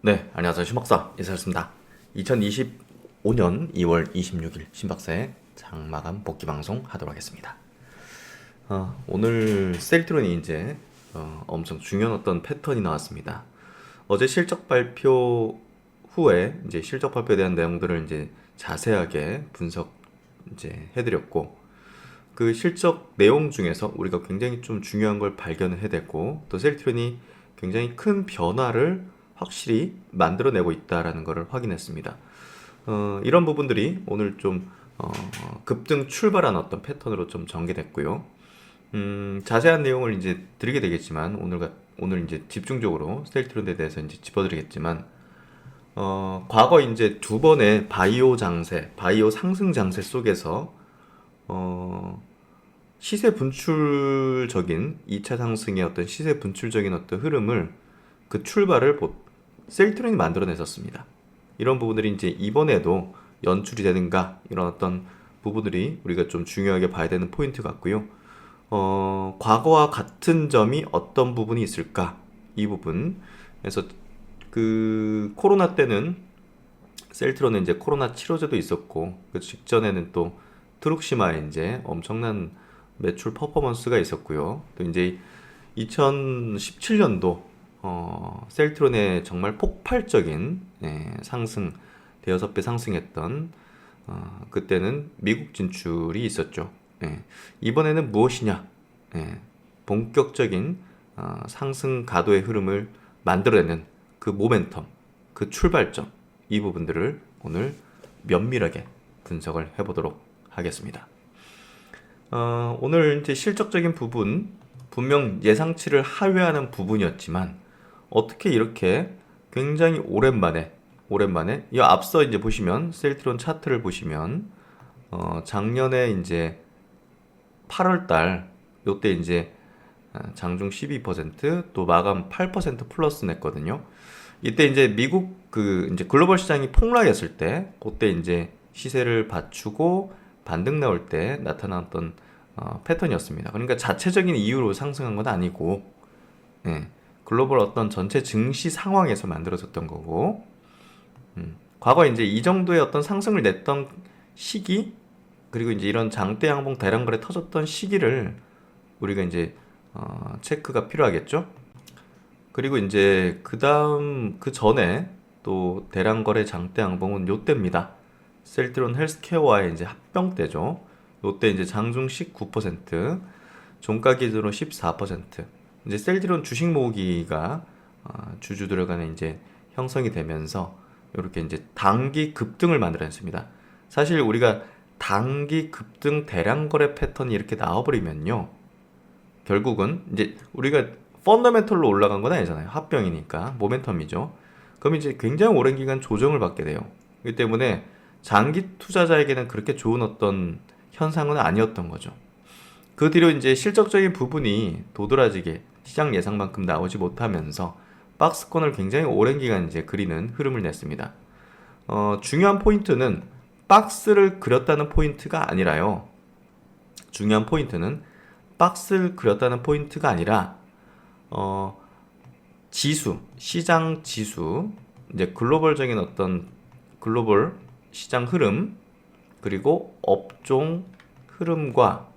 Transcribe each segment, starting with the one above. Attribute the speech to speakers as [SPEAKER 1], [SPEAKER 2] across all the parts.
[SPEAKER 1] 네, 안녕하세요. 신박사 인사드렸습니다. 2025년 2월 26일 신박사의 장마감 복귀 방송 하도록 하겠습니다. 오늘 셀트론이 이제 엄청 중요한 어떤 패턴이 나왔습니다. 어제 실적 발표 후에 이제 실적 발표에 대한 내용들을 이제 자세하게 분석 이제 해드렸고, 그 실적 내용 중에서 우리가 굉장히 좀 중요한 걸 발견을 해냈고, 또 셀트론이 굉장히 큰 변화를 확실히 만들어내고 있다라는 것을 확인했습니다. 이런 부분들이 오늘 좀 급등 출발한 어떤 패턴으로 좀 전개됐고요. 자세한 내용을 이제 드리게 되겠지만 오늘 이제 집중적으로 셀트론에 대해서 이제 짚어드리겠지만, 과거 이제 두 번의 바이오 장세, 바이오 상승 장세 속에서 시세 분출적인 2차 상승의 어떤 시세 분출적인 어떤 흐름을, 그 출발을 셀트론이 만들어냈었습니다. 이런 부분들이 이제 이번에도 연출이 되는가, 이런 어떤 부분들이 우리가 좀 중요하게 봐야 되는 포인트 같고요. 과거와 같은 점이 어떤 부분이 있을까, 이 부분. 그래서 그 코로나 때는 셀트론은 이제 코로나 치료제도 있었고, 그 직전에는 또 트룩시마에 이제 엄청난 매출 퍼포먼스가 있었고요. 또 이제 2017년도 셀트론의 정말 폭발적인 상승, 대여섯 배 상승했던 그때는 미국 진출이 있었죠. 이번에는 무엇이냐? 본격적인 상승 가도의 흐름을 만들어내는 그 모멘텀, 그 출발점, 이 부분들을 오늘 면밀하게 분석을 해보도록 하겠습니다. 오늘 이제 실적적인 부분, 분명 예상치를 하회하는 부분이었지만 어떻게 이렇게 굉장히 오랜만에 이 앞서 이제 보시면 셀트론 차트를 보시면 작년에 이제 8월 달 요때 이제 장중 12%, 또 마감 8% 플러스 냈거든요. 이때 이제 미국 그 이제 글로벌 시장이 폭락했을 때, 그때 이제 시세를 받추고 반등 나올 때 나타났던 패턴이었습니다. 그러니까 자체적인 이유로 상승한 건 아니고, 글로벌 어떤 전체 증시 상황에서 만들어졌던 거고, 과거에 이제 이 정도의 어떤 상승을 냈던 시기, 그리고 이제 이런 장대 양봉 대량거래 터졌던 시기를 우리가 이제 체크가 필요하겠죠. 그리고 이제 그 다음 그 전에 또 대량거래 장대 양봉은 요때입니다. 셀트론 헬스케어와의 이제 합병 때죠. 요때 이제 장중 19%, 종가 기준으로 14%. 이제 셀트론 주식 모으기가 주주 들어가는 이제 형성이 되면서 이렇게 이제 단기 급등을 만들어냈습니다. 사실 우리가 단기 급등 대량 거래 패턴이 이렇게 나와버리면요, 결국은 이제 우리가 펀더멘털로 올라간 건 아니잖아요. 합병이니까 모멘텀이죠. 그럼 이제 굉장히 오랜 기간 조정을 받게 돼요. 그렇기 때문에 장기 투자자에게는 그렇게 좋은 어떤 현상은 아니었던 거죠. 그 뒤로 이제 실적적인 부분이 도드라지게 시장 예상만큼 나오지 못하면서 박스권을 굉장히 오랜 기간 이제 그리는 흐름을 냈습니다. 중요한 포인트는 박스를 그렸다는 포인트가 아니라요. 중요한 포인트는 박스를 그렸다는 포인트가 아니라 지수, 시장 지수, 이제 글로벌적인 어떤 글로벌 시장 흐름, 그리고 업종 흐름과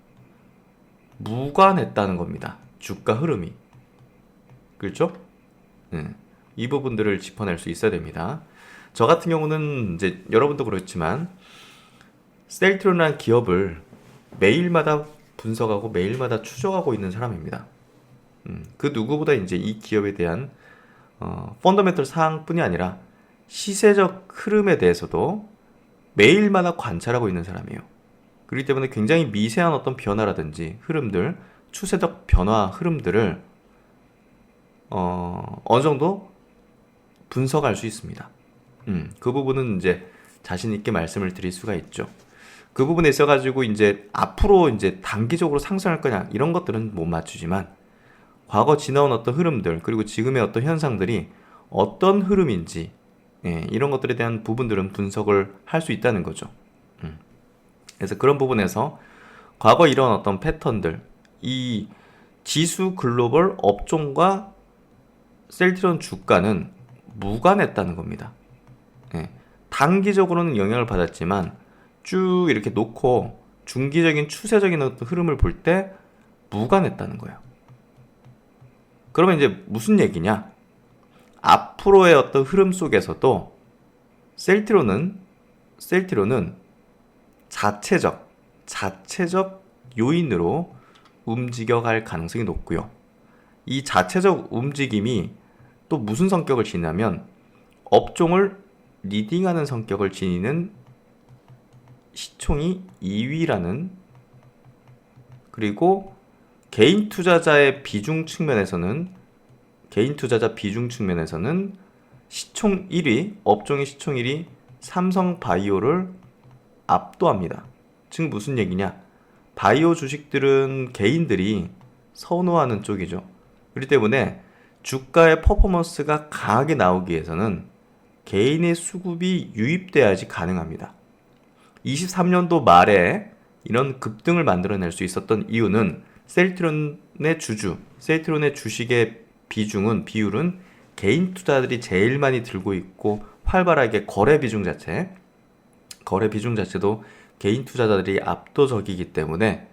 [SPEAKER 1] 무관했다는 겁니다. 주가 흐름이. 그렇죠? 이 부분들을 짚어낼 수 있어야 됩니다. 저 같은 경우는 이제 여러분도 그렇지만 셀트론이라는 기업을 매일마다 분석하고 매일마다 추적하고 있는 사람입니다. 그 누구보다 이제 이 기업에 대한 펀더멘털 사항뿐이 아니라 시세적 흐름에 대해서도 매일마다 관찰하고 있는 사람이에요. 그렇기 때문에 굉장히 미세한 어떤 변화라든지 흐름들, 추세적 변화 흐름들을 어느 정도 분석할 수 있습니다. 그 부분은 이제 자신 있게 말씀을 드릴 수가 있죠. 그 부분에 있어가지고 이제 앞으로 이제 단기적으로 상승할 거냐, 이런 것들은 못 맞추지만 과거 지나온 어떤 흐름들, 그리고 지금의 어떤 현상들이 어떤 흐름인지, 이런 것들에 대한 부분들은 분석을 할 수 있다는 거죠. 그래서 그런 부분에서 과거 이런 어떤 패턴들, 이 지수 글로벌 업종과 셀트론 주가는 무관했다는 겁니다. 예. 단기적으로는 영향을 받았지만 쭉 이렇게 놓고 중기적인 추세적인 어떤 흐름을 볼 때 무관했다는 거예요. 그러면 이제 무슨 얘기냐? 앞으로의 어떤 흐름 속에서도 셀트리온은 자체적 요인으로 움직여갈 가능성이 높고요. 이 자체적 움직임이 또 무슨 성격을 지니냐면 업종을 리딩하는 성격을 지니는 시총이 2위라는, 그리고 개인 투자자 비중 측면에서는 시총 1위, 업종의 시총 1위 삼성바이오를 압도합니다. 즉 무슨 얘기냐? 바이오 주식들은 개인들이 선호하는 쪽이죠. 그렇기 때문에 주가의 퍼포먼스가 강하게 나오기 위해서는 개인의 수급이 유입돼야지 가능합니다. 23년도 말에 이런 급등을 만들어낼 수 있었던 이유는 셀트리온의 주식의 비율은 개인 투자들이 제일 많이 들고 있고 활발하게 거래 비중 자체도 개인 투자자들이 압도적이기 때문에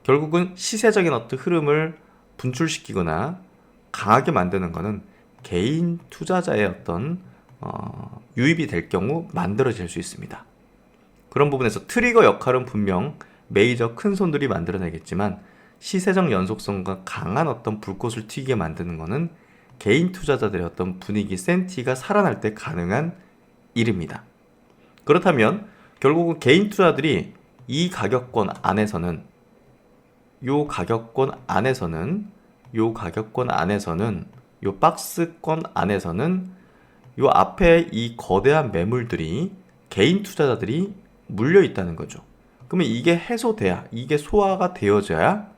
[SPEAKER 1] 결국은 시세적인 어떤 흐름을 분출시키거나 강하게 만드는 것은 개인 투자자의 어떤 유입이 될 경우 만들어질 수 있습니다. 그런 부분에서 트리거 역할은 분명 메이저 큰 손들이 만들어내겠지만 시세적 연속성과 강한 어떤 불꽃을 튀게 만드는 것은 개인 투자자들의 어떤 분위기, 센티가 살아날 때 가능한 일입니다. 그렇다면 결국은 개인 투자들이 이 가격권 안에서는 요 박스권 안에서는 요 앞에 이 거대한 매물들이 개인 투자자들이 물려 있다는 거죠. 그러면 이게 해소돼야, 이게 소화가 되어져야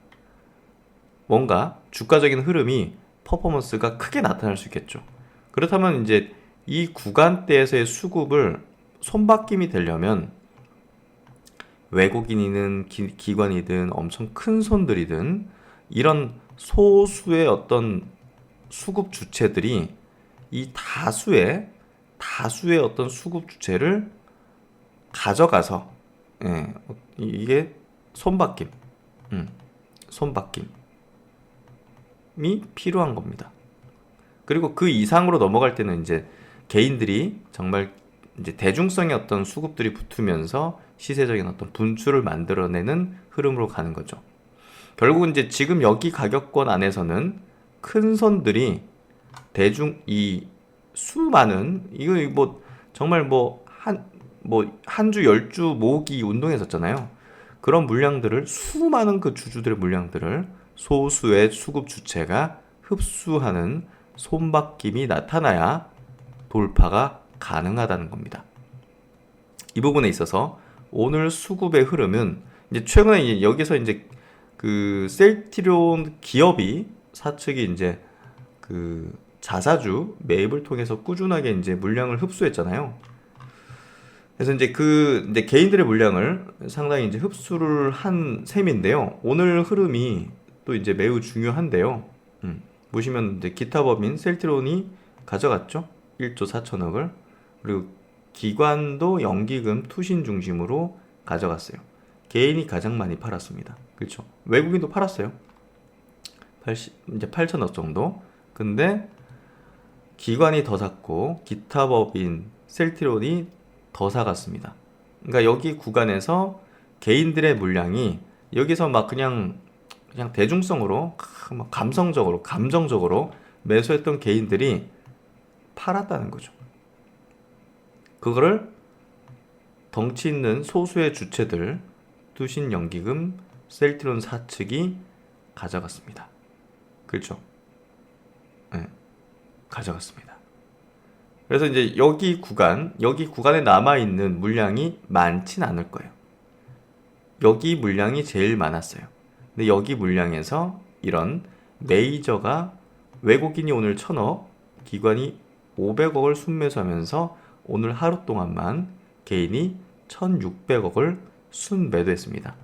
[SPEAKER 1] 뭔가 주가적인 흐름이 퍼포먼스가 크게 나타날 수 있겠죠. 그렇다면 이제 이 구간대에서의 수급을 손바뀜이 되려면 외국인이든 기관이든 엄청 큰 손들이든 이런 소수의 어떤 수급 주체들이 이 다수의 어떤 수급 주체를 가져가서, 예, 이게 손바뀜이 필요한 겁니다. 그리고 그 이상으로 넘어갈 때는 이제 개인들이 정말 이제 대중성의 어떤 수급들이 붙으면서 시세적인 어떤 분출을 만들어내는 흐름으로 가는 거죠. 결국은 이제 지금 여기 가격권 안에서는 큰 손들이 이 수많은, 이거 뭐 정말 한 주 10주 모으기 운동했었잖아요. 그런 물량들을, 수많은 그 주주들의 물량들을 소수의 수급 주체가 흡수하는 손바뀜이 나타나야 돌파가 가능하다는 겁니다. 이 부분에 있어서 오늘 수급의 흐름은 이제 최근에 여기서 이제 그 셀트리온 기업이 사측이 이제 그 자사주 매입을 통해서 꾸준하게 이제 물량을 흡수했잖아요. 그래서 이제 이제 개인들의 물량을 상당히 이제 흡수를 한 셈인데요. 오늘 흐름이 또 이제 매우 중요한데요. 보시면 이제 기타 법인 셀트리온이 가져갔죠. 1조 4천억을. 그리고 기관도 연기금 투신 중심으로 가져갔어요. 개인이 가장 많이 팔았습니다. 그렇죠. 외국인도 팔았어요. 이제 8천억 정도. 근데 기관이 더 샀고 기타 법인 셀트리온이 더 사갔습니다. 그러니까 여기 구간에서 개인들의 물량이 여기서 막 그냥 대중성으로 막 감정적으로 매수했던 개인들이 팔았다는 거죠. 그거를 덩치 있는 소수의 주체들, 투신 연기금 셀트리온 사측이 가져갔습니다. 그렇죠? 네, 가져갔습니다. 그래서 이제 여기 구간에 남아있는 물량이 많진 않을 거예요. 여기 물량이 제일 많았어요. 근데 여기 물량에서 이런 메이저가, 외국인이 오늘 1,000억, 기관이 500억을 순매수하면서 오늘 하루 동안만 개인이 1,600억을 순매도했습니다.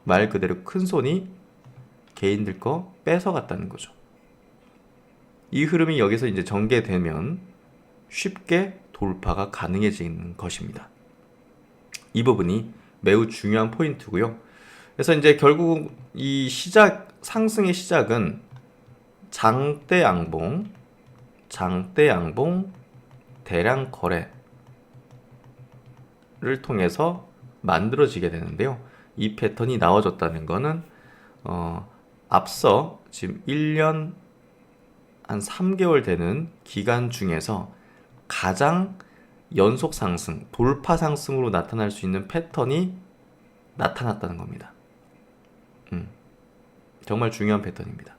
[SPEAKER 1] 말 그대로 큰 손이 개인들 거 뺏어갔다는 거죠. 이 흐름이 여기서 이제 전개되면 쉽게 돌파가 가능해지는 것입니다. 이 부분이 매우 중요한 포인트고요. 그래서 이제 결국 이 상승의 시작은 장대 양봉, 대량 거래를 통해서 만들어지게 되는데요. 이 패턴이 나와줬다는 거는 앞서 지금 1년 한 3개월 되는 기간 중에서 가장 연속 상승, 돌파 상승으로 나타날 수 있는 패턴이 나타났다는 겁니다. 정말 중요한 패턴입니다.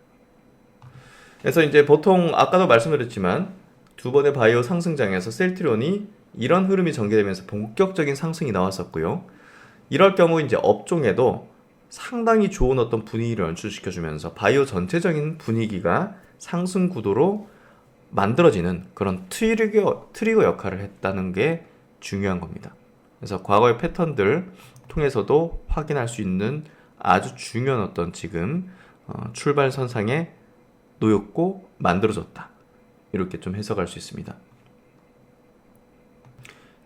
[SPEAKER 1] 그래서 이제 보통 아까도 말씀드렸지만 두 번의 바이오 상승장에서 셀트리온이 이런 흐름이 전개되면서 본격적인 상승이 나왔었고요. 이럴 경우 이제 업종에도 상당히 좋은 어떤 분위기를 연출시켜주면서 바이오 전체적인 분위기가 상승 구도로 만들어지는 그런 트리거 역할을 했다는 게 중요한 겁니다. 그래서 과거의 패턴들 통해서도 확인할 수 있는 아주 중요한 어떤 지금 출발선상에 놓였고 만들어졌다. 이렇게 좀 해석할 수 있습니다.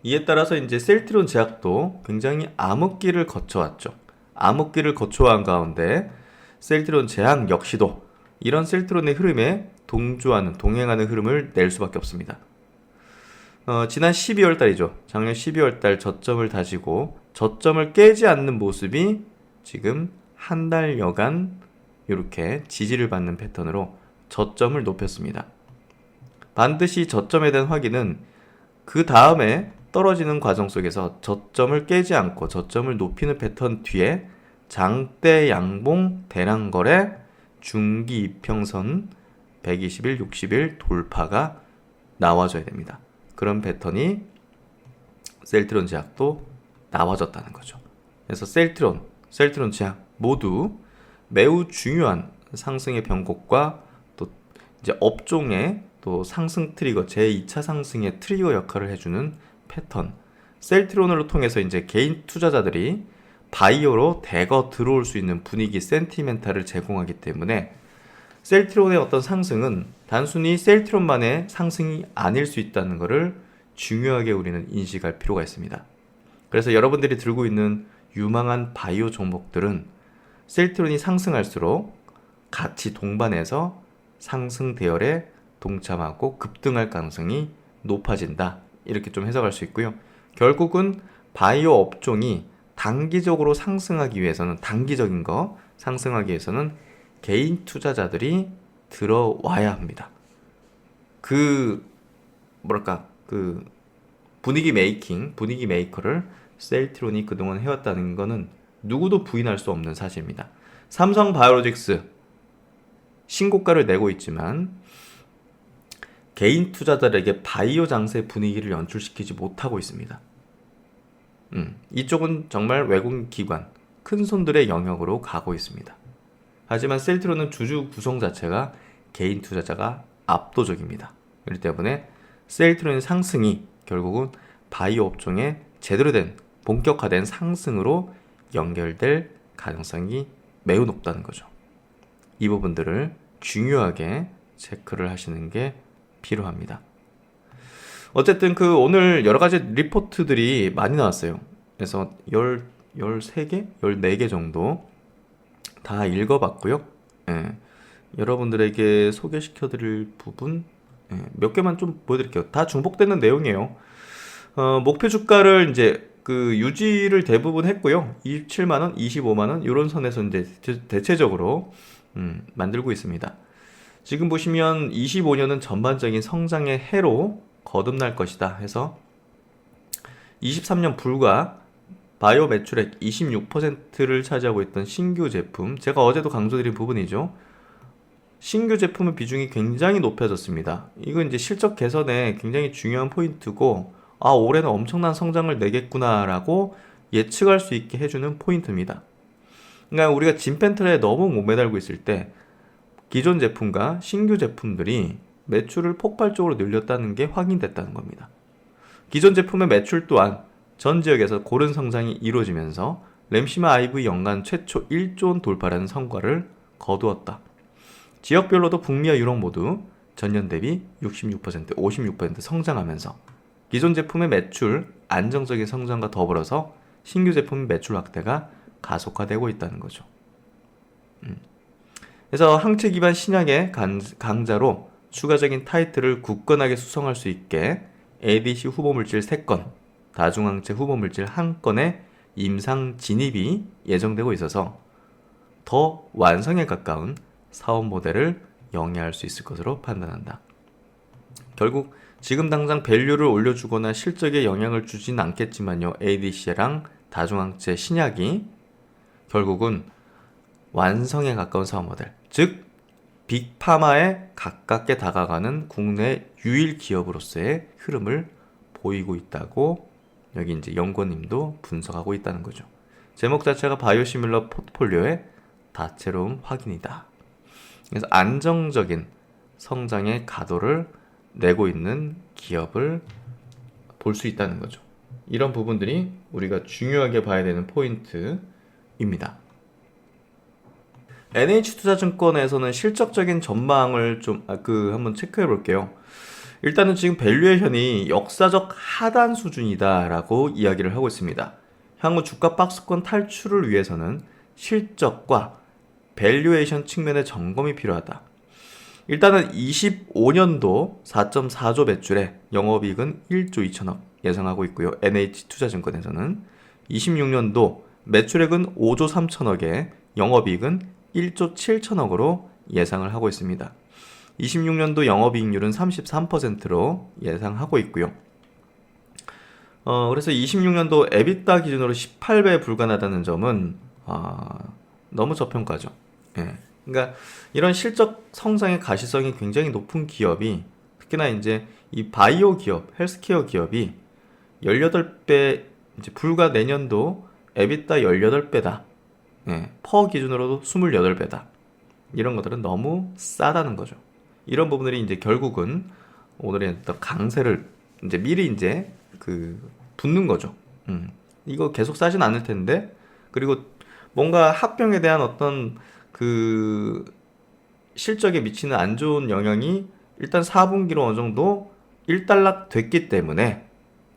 [SPEAKER 1] 이에 따라서 이제 셀트리온 제약도 굉장히 암흑기를 거쳐왔죠. 암흑기를 거쳐온 가운데 셀트리온 제약 역시도 이런 셀트리온의 흐름에 동행하는 흐름을 낼 수밖에 없습니다. 지난 12월 달이죠. 작년 12월 달 저점을 다지고 저점을 깨지 않는 모습이 지금 한 달여간 이렇게 지지를 받는 패턴으로 저점을 높였습니다. 반드시 저점에 대한 확인은 그 다음에 떨어지는 과정 속에서 저점을 깨지 않고 저점을 높이는 패턴 뒤에 장대 양봉 대량 거래 중기 이평선 120일, 60일 돌파가 나와줘야 됩니다. 그런 패턴이 셀트리온 제약도 나와졌다는 거죠. 그래서 셀트리온 제약 모두 매우 중요한 상승의 변곡과 또 이제 업종의 또 상승 트리거, 제2차 상승의 트리거 역할을 해주는 패턴. 셀트리온을 통해서 이제 개인 투자자들이 바이오로 대거 들어올 수 있는 분위기, 센티멘탈을 제공하기 때문에 셀트리온의 어떤 상승은 단순히 셀트리온만의 상승이 아닐 수 있다는 것을 중요하게 우리는 인식할 필요가 있습니다. 그래서 여러분들이 들고 있는 유망한 바이오 종목들은 셀트리온이 상승할수록 같이 동반해서 상승 대열에 동참하고 급등할 가능성이 높아진다. 이렇게 좀 해석할 수 있고요. 결국은 바이오 업종이 단기적으로 상승하기 위해서는 상승하기 위해서는 개인 투자자들이 들어와야 합니다. 그 분위기 메이커를 셀트리온이 그동안 해왔다는 것은 누구도 부인할 수 없는 사실입니다. 삼성바이오로직스 신고가를 내고 있지만 개인 투자자들에게 바이오 장세 분위기를 연출시키지 못하고 있습니다. 이쪽은 정말 외국 기관, 큰 손들의 영역으로 가고 있습니다. 하지만 셀트리온은 주주 구성 자체가 개인 투자자가 압도적입니다. 그렇기 때문에 셀트리온의 상승이 결국은 바이오 업종의 제대로 된 본격화된 상승으로 연결될 가능성이 매우 높다는 거죠. 이 부분들을 중요하게 체크를 하시는 게 필요합니다. 어쨌든 오늘 여러 가지 리포트들이 많이 나왔어요. 그래서 13개? 14개 정도 다 읽어봤고요. 여러분들에게 소개시켜드릴 부분 몇 개만 좀 보여드릴게요. 다 중복되는 내용이에요. 목표 주가를 이제 유지를 대부분 했고요. 27만원, 25만원 이런 선에서 이제 대체적으로 만들고 있습니다. 지금 보시면 25년은 전반적인 성장의 해로 거듭날 것이다 해서 23년 불과 바이오 매출액 26%를 차지하고 있던 신규 제품, 제가 어제도 강조드린 부분이죠. 신규 제품의 비중이 굉장히 높아졌습니다. 이건 이제 실적 개선에 굉장히 중요한 포인트고, 올해는 엄청난 성장을 내겠구나라고 예측할 수 있게 해주는 포인트입니다. 그러니까 우리가 진펜틀에 너무 못 매달고 있을 때 기존 제품과 신규 제품들이 매출을 폭발적으로 늘렸다는 게 확인됐다는 겁니다. 기존 제품의 매출 또한 전 지역에서 고른 성장이 이루어지면서 램시마 IV 연간 최초 1조 원 돌파라는 성과를 거두었다. 지역별로도 북미와 유럽 모두 전년 대비 66%, 56% 성장하면서 기존 제품의 매출 안정적인 성장과 더불어서 신규 제품의 매출 확대가 가속화되고 있다는 거죠. 그래서 항체 기반 신약의 강자로 추가적인 타이틀을 굳건하게 수성할 수 있게 ADC 후보물질 3건, 다중항체 후보물질 1건의 임상 진입이 예정되고 있어서 더 완성에 가까운 사업 모델을 영위할 수 있을 것으로 판단한다. 결국 지금 당장 밸류를 올려주거나 실적에 영향을 주진 않겠지만요. ADC랑 다중항체 신약이 결국은 완성에 가까운 사업 모델, 즉 빅파마에 가깝게 다가가는 국내 유일 기업으로서의 흐름을 보이고 있다고 여기 이제 연구원님도 분석하고 있다는 거죠. 제목 자체가 바이오시밀러 포트폴리오의 다채로움 확인이다. 그래서 안정적인 성장의 가도를 내고 있는 기업을 볼 수 있다는 거죠. 이런 부분들이 우리가 중요하게 봐야 되는 포인트입니다. NH투자증권에서는 실적적인 전망을 좀 한번 체크해 볼게요. 일단은 지금 밸류에이션이 역사적 하단 수준이다라고 이야기를 하고 있습니다. 향후 주가 박스권 탈출을 위해서는 실적과 밸류에이션 측면의 점검이 필요하다. 일단은 25년도 4.4조 매출에 영업이익은 1조 2천억 예상하고 있고요. NH투자증권에서는 26년도 매출액은 5조 3천억에 영업이익은 1조 7천억으로 예상을 하고 있습니다. 26년도 영업이익률은 33%로 예상하고 있고요. 그래서 26년도 EBITDA 기준으로 18배에 불과하다는 점은 너무 저평가죠. 예. 그러니까 이런 실적 성장의 가시성이 굉장히 높은 기업이 특히나 이제 이 바이오 기업, 헬스케어 기업이 18배 이제 불과 내년도 EBITDA 18배다. 예. 퍼 기준으로도 28배다. 이런 것들은 너무 싸다는 거죠. 이런 부분들이 이제 결국은 오늘의 어떤 강세를 이제 미리 이제 붙는 거죠. 이거 계속 싸진 않을 텐데, 그리고 뭔가 합병에 대한 어떤 실적에 미치는 안 좋은 영향이 일단 4분기로 어느 정도 일단락 됐기 때문에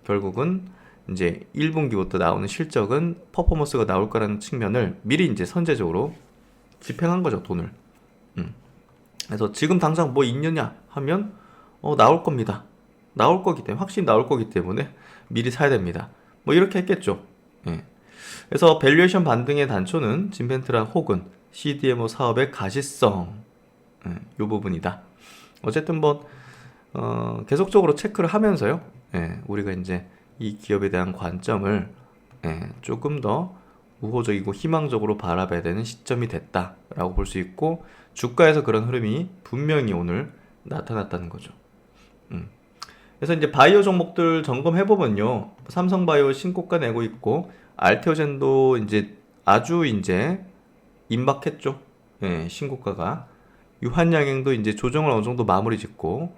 [SPEAKER 1] 결국은 이제 1분기부터 나오는 실적은 퍼포먼스가 나올 거라는 측면을 미리 이제 선제적으로 집행한 거죠, 돈을. 그래서 지금 당장 뭐 있느냐 하면 나올 겁니다. 나올 거기 때문에 확실히 나올 거기 때문에 미리 사야 됩니다. 뭐 이렇게 했겠죠. 예. 그래서 밸류에이션 반등의 단초는 진펜트라 혹은 CDMO 사업의 가시성 이 부분이다. 어쨌든 뭐 계속적으로 체크를 하면서요. 우리가 이제 이 기업에 대한 관점을 조금 더 우호적이고 희망적으로 바라봐야 되는 시점이 됐다라고 볼 수 있고, 주가에서 그런 흐름이 분명히 오늘 나타났다는 거죠. 그래서 이제 바이오 종목들 점검해보면요, 삼성바이오 신고가 내고 있고, 알테오젠도 이제 아주 이제 임박했죠. 신고가가. 유한양행도 이제 조정을 어느 정도 마무리 짓고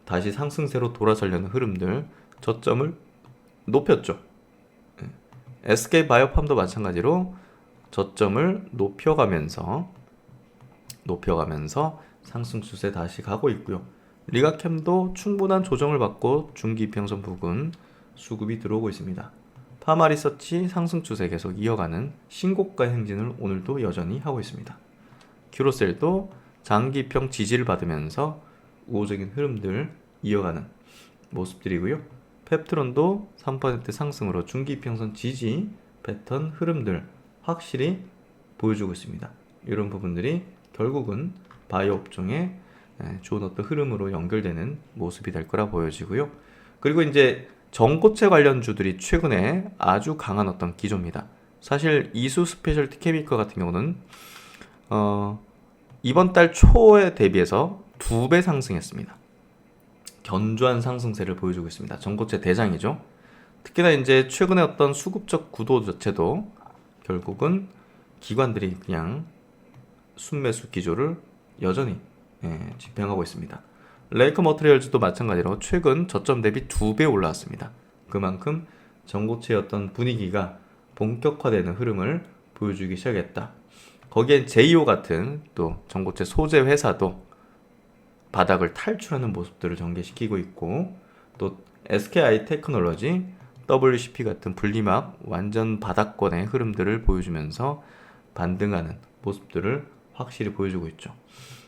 [SPEAKER 1] 다시 상승세로 돌아서려는 흐름들, 저점을 높였죠. SK바이오팜도 마찬가지로 저점을 높여가면서 상승 추세 다시 가고 있고요. 리가캠도 충분한 조정을 받고 중기 이평선 부근 수급이 들어오고 있습니다. 파마리서치 상승 추세 계속 이어가는 신고가 행진을 오늘도 여전히 하고 있습니다. 큐로셀도 장기평 지지를 받으면서 우호적인 흐름들 이어가는 모습들이고요. 펩트론도 3% 상승으로 중기평선 지지 패턴 흐름들 확실히 보여주고 있습니다. 이런 부분들이 결국은 바이오 업종의 좋은 어떤 흐름으로 연결되는 모습이 될 거라 보여지고요. 그리고 이제 전고체 관련주들이 최근에 아주 강한 어떤 기조입니다. 사실 이수 스페셜티 케미컬 같은 경우는 이번 달 초에 대비해서 2배 상승했습니다. 견조한 상승세를 보여주고 있습니다. 전고체 대장이죠. 특히나 이제 최근에 어떤 수급적 구도 자체도 결국은 기관들이 그냥 순매수 기조를 여전히 집행하고 있습니다. 레이커 머트리얼즈도 마찬가지로 최근 저점 대비 2배 올라왔습니다. 그만큼 전고체의 어떤 분위기가 본격화되는 흐름을 보여주기 시작했다. 거기에 제이오 같은 또 전고체 소재 회사도 바닥을 탈출하는 모습들을 전개시키고 있고, 또 SKI 테크놀로지, WCP 같은 분리막 완전 바닥권의 흐름들을 보여주면서 반등하는 모습들을 확실히 보여주고 있죠.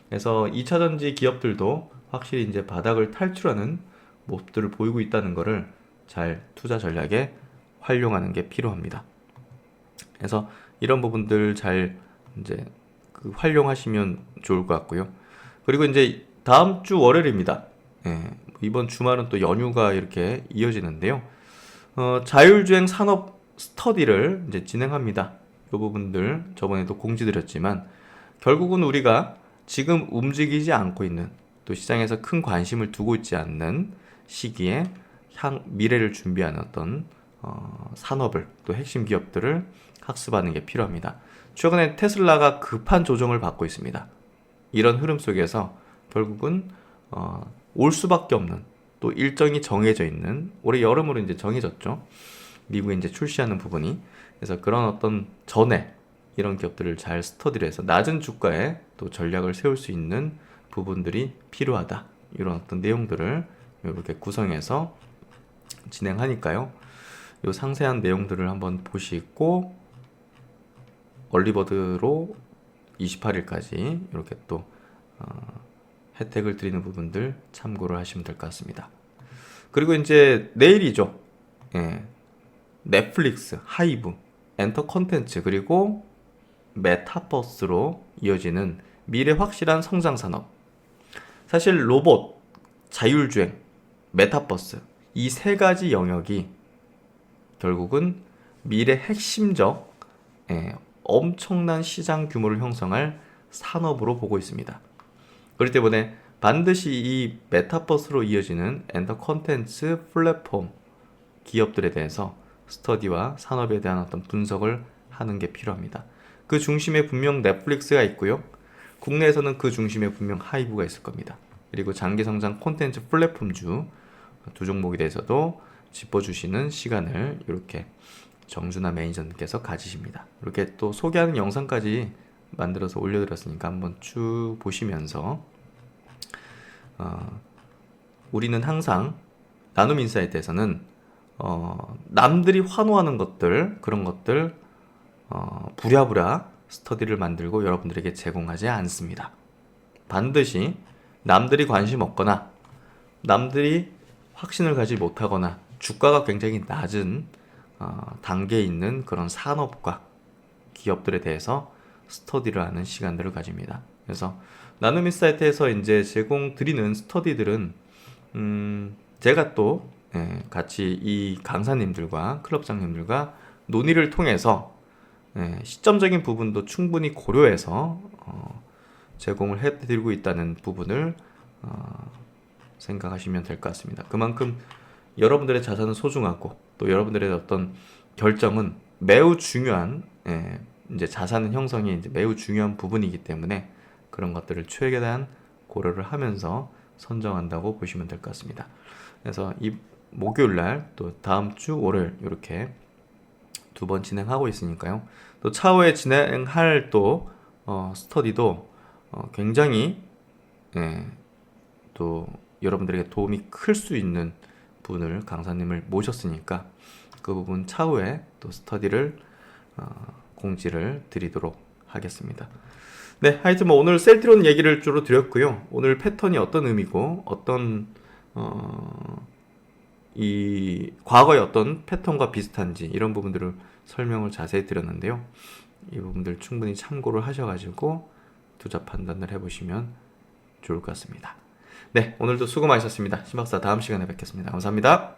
[SPEAKER 1] 그래서 2차전지 기업들도 확실히 이제 바닥을 탈출하는 모습들을 보이고 있다는 것을 잘 투자 전략에 활용하는 게 필요합니다. 그래서 이런 부분들 잘 이제 활용하시면 좋을 것 같고요. 그리고 이제 다음 주 월요일입니다. 예, 이번 주말은 또 연휴가 이렇게 이어지는데요. 자율주행 산업 스터디를 이제 진행합니다. 이 부분들 저번에도 공지드렸지만 결국은 우리가 지금 움직이지 않고 있는, 또 시장에서 큰 관심을 두고 있지 않는 시기에 미래를 준비하는 어떤 산업을, 또 핵심 기업들을 학습하는 게 필요합니다. 최근에 테슬라가 급한 조정을 받고 있습니다. 이런 흐름 속에서 결국은 올 수밖에 없는, 또 일정이 정해져 있는, 올해 여름으로 이제 정해졌죠. 미국에 이제 출시하는 부분이. 그래서 그런 어떤 전에 이런 기업들을 잘 스터디를 해서 낮은 주가에 또 전략을 세울 수 있는 부분들이 필요하다. 이런 어떤 내용들을 이렇게 구성해서 진행하니까요. 이 상세한 내용들을 한번 보시고 얼리버드로 28일까지 이렇게 또 혜택을 드리는 부분들 참고를 하시면 될 것 같습니다. 그리고 이제 내일이죠. 예. 넷플릭스, 하이브, 엔터 콘텐츠, 그리고 메타버스로 이어지는 미래 확실한 성장 산업. 사실 로봇, 자율주행, 메타버스, 이 세 가지 영역이 결국은 미래 핵심적 엄청난 시장 규모를 형성할 산업으로 보고 있습니다. 그렇기 때문에 반드시 이 메타버스로 이어지는 엔터 콘텐츠 플랫폼 기업들에 대해서 스터디와 산업에 대한 어떤 분석을 하는 게 필요합니다. 그 중심에 분명 넷플릭스가 있고요. 국내에서는 그 중심에 분명 하이브가 있을 겁니다. 그리고 장기 성장 콘텐츠 플랫폼주 두 종목에 대해서도 짚어주시는 시간을 이렇게 정준하 매니저님께서 가지십니다. 이렇게 또 소개하는 영상까지 만들어서 올려드렸으니까 한번 쭉 보시면서 우리는 항상 나눔 인사이트에서는 남들이 환호하는 것들, 그런 것들 부랴부랴 스터디를 만들고 여러분들에게 제공하지 않습니다. 반드시 남들이 관심 없거나 남들이 확신을 가지 못하거나 주가가 굉장히 낮은 단계에 있는 그런 산업과 기업들에 대해서 스터디를 하는 시간들을 가집니다. 그래서 나눔인사이트에서 이제 제공 드리는 스터디들은 제가 또 같이 이 강사님들과 클럽장님들과 논의를 통해서 시점적인 부분도 충분히 고려해서 제공을 해드리고 있다는 부분을 생각하시면 될 것 같습니다. 그만큼 여러분들의 자산은 소중하고 또 여러분들의 어떤 결정은 매우 중요한 이제 자산 형성이 이제 매우 중요한 부분이기 때문에 그런 것들을 최대한 고려를 하면서 선정한다고 보시면 될 것 같습니다. 그래서 이 목요일 날 또 다음 주 월요일 이렇게 두 번 진행하고 있으니까요. 또 차후에 진행할 또 스터디도 굉장히 또 여러분들에게 도움이 클 수 있는 분을 강사님을 모셨으니까 그 부분 차후에 또 스터디를 공지를 드리도록 하겠습니다. 네, 하여튼 뭐 오늘 셀트리온 얘기를 주로 드렸고요. 오늘 패턴이 어떤 의미고 어떤 이 과거의 어떤 패턴과 비슷한지 이런 부분들을 설명을 자세히 드렸는데요. 이 부분들 충분히 참고를 하셔가지고 투자 판단을 해보시면 좋을 것 같습니다. 네, 오늘도 수고 많으셨습니다. 신박사 다음 시간에 뵙겠습니다. 감사합니다.